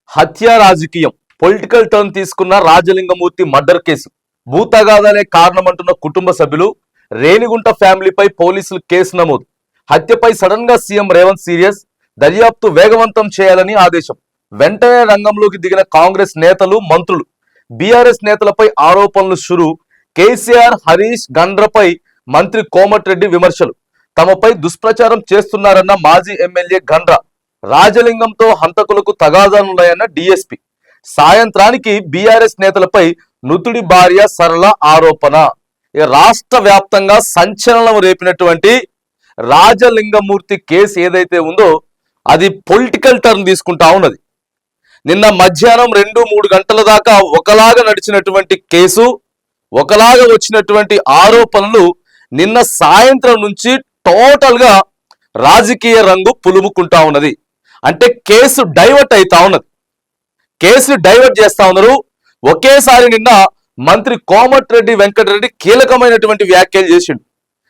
హత్య రాజకీయం political turn తీసుకున్న రాజలింగమూర్తి మర్డర్ కేసు భూతగాదాలే కారణమంటున్న కుటుంబ సభ్యులు రేణిగుంట ఫ్యామిలీపై పోలీసులు కేసు నమోదు. హత్యపై సడన్ గా సీఎం రేవంత్ సీరియస్, దర్యాప్తు వేగవంతం చేయాలని ఆదేశం. వెంటనే రంగంలోకి దిగిన కాంగ్రెస్ నేతలు, మంత్రులు. బీఆర్ఎస్ నేతలపై ఆరోపణలు షురు. కేసీఆర్, హరీష్, గండ్రపై మంత్రి కోమటిరెడ్డి విమర్శలు. తమపై దుష్ప్రచారం చేస్తున్నారన్న మాజీ ఎమ్మెల్యే గండ్ర. రాజలింగంతో హంతకులకు తగాదాలున్నాయన్న డీఎస్పీ. సాయంత్రానికి బీఆర్ఎస్ నేతలపై మృతుడి భార్య సరళ ఆరోపణ. రాష్ట్ర వ్యాప్తంగా సంచలనం రేపినటువంటి రాజలింగమూర్తి కేసు ఏదైతే ఉందో అది పొలిటికల్ టర్న్ తీసుకుంటా ఉన్నది. నిన్న మధ్యాహ్నం 2-3 గంటల దాకా ఒకలాగా నడిచినటువంటి కేసు, ఒకలాగా వచ్చినటువంటి ఆరోపణలు నిన్న సాయంత్రం నుంచి టోటల్ గా రాజకీయ రంగు పులుముకుంటా ఉన్నది. అంటే కేసు డైవర్ట్ అవుతా ఉన్నది, కేసుని డైవర్ట్ చేస్తా ఉన్నారు. ఒకేసారి నిన్న మంత్రి కోమటిరెడ్డి వెంకటరెడ్డి కీలకమైనటువంటి వ్యాఖ్యలు చేసిండు.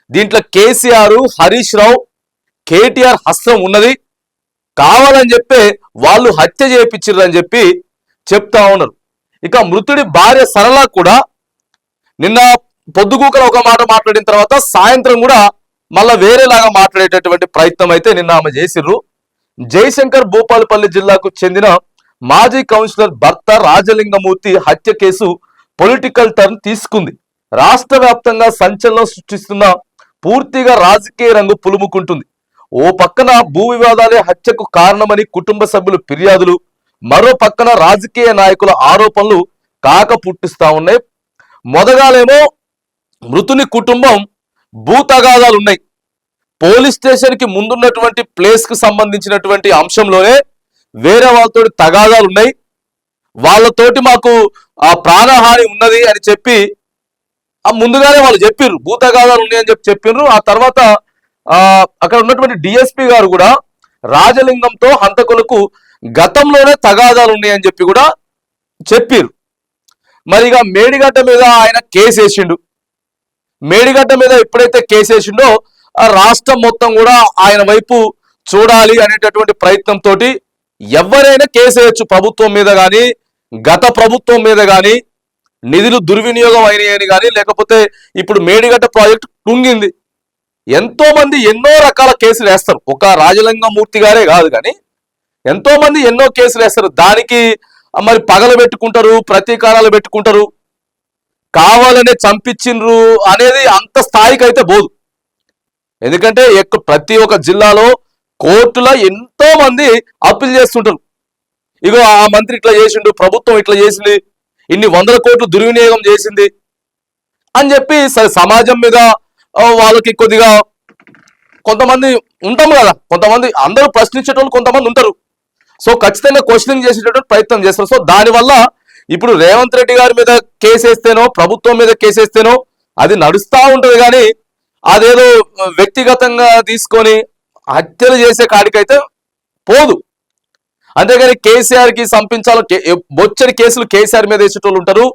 దీంట్లో కేసీఆర్, హరీష్ రావు, కేటీఆర్ హస్తం ఉన్నది, కావాలని చెప్పి వాళ్ళు హత్య చేయించారు అని చెప్పి చెప్తా ఉన్నారు. ఇక మృతుడి భార్య సరళ కూడా నిన్న పొద్దుగూకల ఒక మాట మాట్లాడిన తర్వాత సాయంత్రం కూడా మళ్ళా వేరేలాగా మాట్లాడేటటువంటి ప్రయత్నం అయితే నిన్న ఆమె చేసిర్రు. జయశంకర్ భూపాలపల్లి జిల్లాకు చెందిన మాజీ కౌన్సిలర్ భర్త రాజలింగమూర్తి హత్య కేసు పొలిటికల్ టర్న్ తీసుకుంది. రాష్ట్ర వ్యాప్తంగా సంచలనం సృష్టిస్తున్న పూర్తిగా రాజకీయ రంగు పులుముకుంటుంది. ఓ పక్కన భూ వివాదాలే హత్యకు కారణమని కుటుంబ సభ్యులు ఫిర్యాదులు, మరో పక్కన రాజకీయ నాయకుల ఆరోపణలు కాక పుట్టిస్తా ఉన్నాయి. మొదగాలేమో మృతుని కుటుంబం భూ తగాదాలున్నాయి, పోలీస్ స్టేషన్ కి ముందున్నటువంటి ప్లేస్ కు సంబంధించినటువంటి అంశంలోనే వేరే వాళ్ళతో తగాదాలు ఉన్నాయి, వాళ్ళతోటి మాకు ఆ ప్రాణహాని ఉన్నది అని చెప్పి ముందుగానే వాళ్ళు చెప్పిర్రు, భూ తగాదాలు ఉన్నాయని చెప్పిర్రు. ఆ తర్వాత అక్కడ ఉన్నటువంటి డిఎస్పీ గారు కూడా రాజలింగంతో హంతకులకు గతంలోనే తగాదాలు ఉన్నాయని చెప్పి కూడా చెప్పిర్రు. మరిగా మేడిగడ్డ మీద ఆయన కేసు వేసిండు. మేడిగడ్డ మీద ఎప్పుడైతే కేసు వేసిండో ఆ రాష్ట్రం మొత్తం కూడా ఆయన వైపు చూడాలి అనేటటువంటి ప్రయత్నంతో ఎవరైనా కేసు వేయచ్చు, ప్రభుత్వం మీద కానీ, గత ప్రభుత్వం మీద కానీ, నిధులు దుర్వినియోగం అయినాయని కానీ, లేకపోతే ఇప్పుడు మేడిగడ్డ ప్రాజెక్టు కుంగింది, ఎంతో మంది ఎన్నో రకాల కేసులు వేస్తారు. ఒక రాజలింగమూర్తి గారే కాదు కానీ ఎంతో మంది ఎన్నో కేసులు వేస్తారు. దానికి మరి పగలు పెట్టుకుంటారు, ప్రతీకారాలు పెట్టుకుంటారు, కావాలనే చంపించిండ్రు అనేది అంత స్థాయికి అయితే పోదు. ఎందుకంటే ప్రతి ఒక్క జిల్లాలో కోర్టులో ఎంతో మంది అప్పీల్ చేస్తుంటారు. ఇగో ఆ మంత్రి ఇట్లా చేసిండు, ప్రభుత్వం ఇట్లా చేసింది, ఇన్ని 100 కోట్లు దుర్వినియోగం చేసింది అని చెప్పి సమాజం మీద వాళ్ళకి కొద్దిగా కొంతమంది ఉంటాం కదా, కొంతమంది అందరూ ప్రశ్నించేటోళ్ళు కొంతమంది ఉంటారు. సో ఖచ్చితంగా క్వశ్చనింగ్ చేసేటటువంటి ప్రయత్నం చేస్తారు. సో దానివల్ల ఇప్పుడు రేవంత్ రెడ్డి గారి మీద కేసు వేస్తేనో, ప్రభుత్వం మీద కేసు వేస్తేనో అది నడుస్తూ ఉంటుంది, కానీ అదేదో వ్యక్తిగతంగా తీసుకొని హత్యలు చేసే కాడికైతే పోదు. అంతేగాని కేసీఆర్ కి సంపించాలి, బొచ్చడి కేసులు కేసీఆర్ మీద వేసేటోళ్ళు ఉంటారు,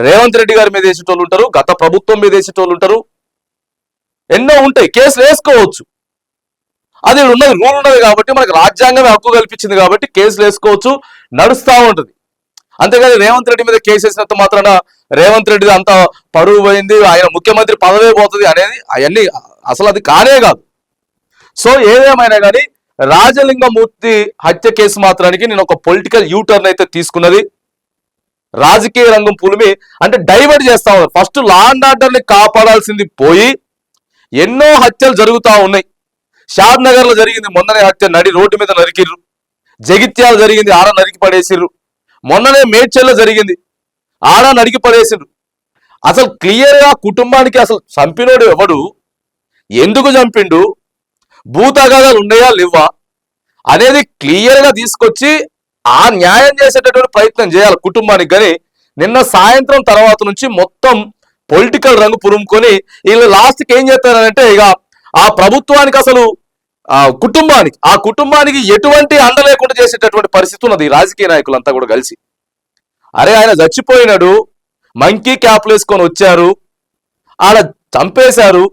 రేవంత్ రెడ్డి గారి మీద వేసేటోళ్ళు ఉంటారు, గత ప్రభుత్వం మీద వేసేటోళ్ళు ఉంటారు, ఎన్నో ఉంటాయి. కేసులు వేసుకోవచ్చు, అది ఉన్నది, రూల్ ఉన్నది కాబట్టి, మనకు రాజ్యాంగమే హక్కు కల్పించింది కాబట్టి కేసులు వేసుకోవచ్చు, నడుస్తూ ఉంటుంది. అంతేగాని రేవంత్ రెడ్డి మీద కేసు వేసినంత మాత్రాన రేవంత్ రెడ్డి అంత పరువు పోయింది, ఆయన ముఖ్యమంత్రి పదవే పోతుంది అనేది అవన్నీ అసలు అది కానే కాదు. సో ఏదేమైనా కానీ రాజలింగమూర్తి హత్య కేసు మాత్రానికి నేను ఒక పొలిటికల్ యూటర్న్ అయితే తీసుకున్నది. రాజకీయ రంగం పులిమి అంటే డైవర్ట్ చేస్తా ఉన్నారు. ఫస్ట్ లా అండ్ ఆర్డర్ ని కాపాడాల్సింది పోయి ఎన్నో హత్యలు జరుగుతూ ఉన్నాయి. షాద్ నగర్ లో జరిగింది మొన్ననే హత్య, నడి రోడ్డు మీద నరికిర్రు. జగిత్యాల జరిగింది, ఆడ నరికి పడేసిర్రు. మొన్ననే మేడ్చల్లో జరిగింది, ఆడ నరికి పడేసిండ్రు. అసలు క్లియర్ గా కుటుంబానికి అసలు చంపినోడు ఎవడు, ఎందుకు చంపిండు, భూతగాదాలు ఉన్నాయా లేవా అనేది క్లియర్ గా తీసుకొచ్చి ఆ న్యాయం చేసేటటువంటి ప్రయత్నం చేయాలి కుటుంబానికి. కానీ నిన్న సాయంత్రం తర్వాత నుంచి మొత్తం పొలిటికల్ రంగు పురుముకొని వీళ్ళు లాస్ట్కి ఏం చేస్తారంటే ఇక ఆ ప్రభుత్వానికి అసలు ఆ కుటుంబానికి ఎటువంటి అండ లేకుండా చేసేటటువంటి పరిస్థితి ఉన్నది. రాజకీయ నాయకులంతా కూడా కలిసి అరే ఆయన చచ్చిపోయినాడు, మంకీ క్యాప్లు వేసుకొని వచ్చారు, ఆడ చంపేశారు.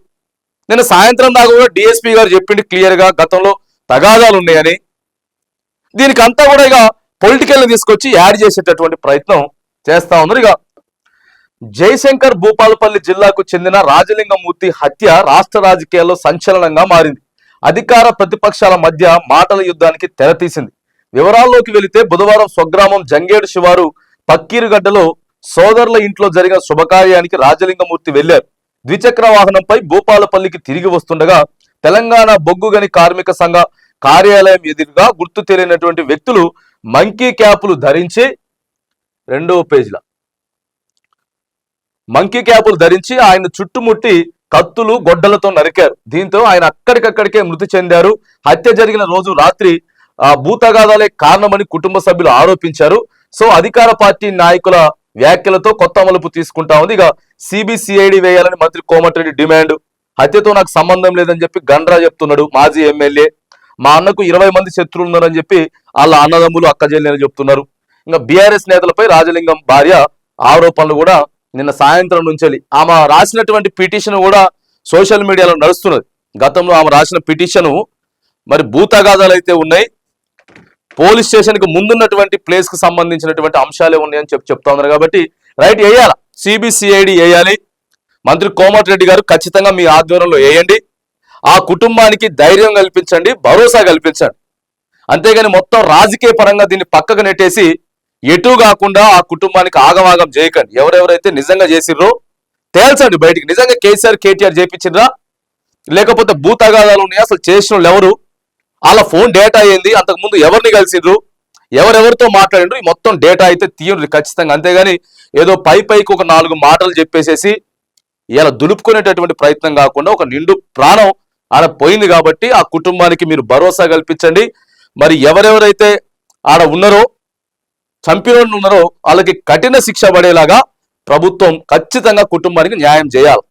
నేను సాయంత్రం దాకా కూడా డిఎస్పీ గారు చెప్పింది క్లియర్ గా గతంలో తగాదాలు ఉన్నాయని. దీనికి అంతా కూడా ఇక పొలిటికల్ ని తీసుకొచ్చి యాడ్ చేసేటటువంటి ప్రయత్నం చేస్తా ఉన్నారు. ఇక జయశంకర్ భూపాలపల్లి జిల్లాకు చెందిన రాజలింగమూర్తి హత్య రాష్ట్ర రాజకీయాల్లో సంచలనంగా మారింది. అధికార ప్రతిపక్షాల మధ్య మాటల యుద్ధానికి తెరతీసింది. వివరాల్లోకి వెళితే బుధవారం స్వగ్రామం జంగేడు శివారు పక్కీరుగడ్డలో సోదరుల ఇంట్లో జరిగిన శుభకార్యానికి రాజలింగమూర్తి వెళ్లారు. ద్విచక్ర వాహనంపై భూపాలపల్లికి తిరిగి వస్తుండగా తెలంగాణ బొగ్గుగని కార్మిక సంఘ కార్యాలయం ఎదురుగా గుర్తు తెలియనటువంటి వ్యక్తులు మంకీ క్యాపులు ధరించి మంకీ క్యాపులు ధరించి ఆయన చుట్టుముట్టి కత్తులు గొడ్డలతో నరికారు. దీంతో ఆయన అక్కడికక్కడికే మృతి చెందారు. హత్య జరిగిన రోజు రాత్రి భూతగాదాలే కారణమని కుటుంబ సభ్యులు ఆరోపించారు. సో అధికార పార్టీ నాయకుల వ్యాఖ్యలతో కొత్త మలుపు తీసుకుంటా ఉంది. ఇక సిబిసిఐడి వేయాలని మంత్రి కోమటిరెడ్డి డిమాండ్. హత్యతో నాకు సంబంధం లేదని చెప్పి గండ్రా చెప్తున్నాడు మాజీ ఎమ్మెల్యే. మా అన్నకు 20 మంది శత్రువులు ఉన్నారని చెప్పి వాళ్ళ అన్నదమ్ములు అక్కజల్లని చెప్తున్నారు. ఇంకా బీఆర్ఎస్ నేతలపై రాజలింగం భార్య ఆరోపణలు కూడా నిన్న సాయంత్రం నుంచి ఆమె రాసినటువంటి పిటిషన్ కూడా సోషల్ మీడియాలో నడుస్తున్నది. గతంలో ఆమె రాసిన పిటిషన్ మరి భూతగాదాలు అయితే ఉన్నాయి, పోలీస్ స్టేషన్ కి ముందున్నటువంటి ప్లేస్ కి సంబంధించినటువంటి అంశాలే ఉన్నాయని చెప్తా ఉన్నారు. కాబట్టి రైట్ వేయాలి, సిబిసిఐడి వేయాలి. మంత్రి కోమటిరెడ్డి గారు ఖచ్చితంగా మీ ఆధ్వర్యంలో వేయండి. ఆ కుటుంబానికి ధైర్యం కల్పించండి, భరోసా కల్పించండి. అంతేగాని మొత్తం రాజకీయ పరంగా దీన్ని పక్కకు నెట్టేసి ఎటు కాకుండా ఆ కుటుంబానికి ఆగమాగం చేయకండి. ఎవరెవరైతే నిజంగా చేసిర్రో తేల్చండి బయటికి. నిజంగా కేసీఆర్ కేటీఆర్ చేపించిండ్రా, లేకపోతే భూతగాదాలు ఉన్నాయా, అసలు చేసిన వాళ్ళు ఎవరు, వాళ్ళ ఫోన్ డేటా ఏంది, అంతకుముందు ఎవరిని కలిసిండ్రు, ఎవరెవరితో మాట్లాడిండ్రు, ఈ మొత్తం డేటా అయితే తీయండి ఖచ్చితంగా. అంతేగాని ఏదో పైకి ఒక 4 మాటలు చెప్పేసేసి ఇలా దులుపుకునేటటువంటి ప్రయత్నం కాకుండా ఒక నిండు ప్రాణం ఆడ పోయింది కాబట్టి ఆ కుటుంబానికి మీరు భరోసా కల్పించండి. మరి ఎవరెవరైతే ఆడ ఉన్నారో, చంపిన ఉన్నారో వాళ్ళకి కఠిన శిక్ష పడేలాగా ప్రభుత్వం ఖచ్చితంగా కుటుంబానికి న్యాయం చేయాలి.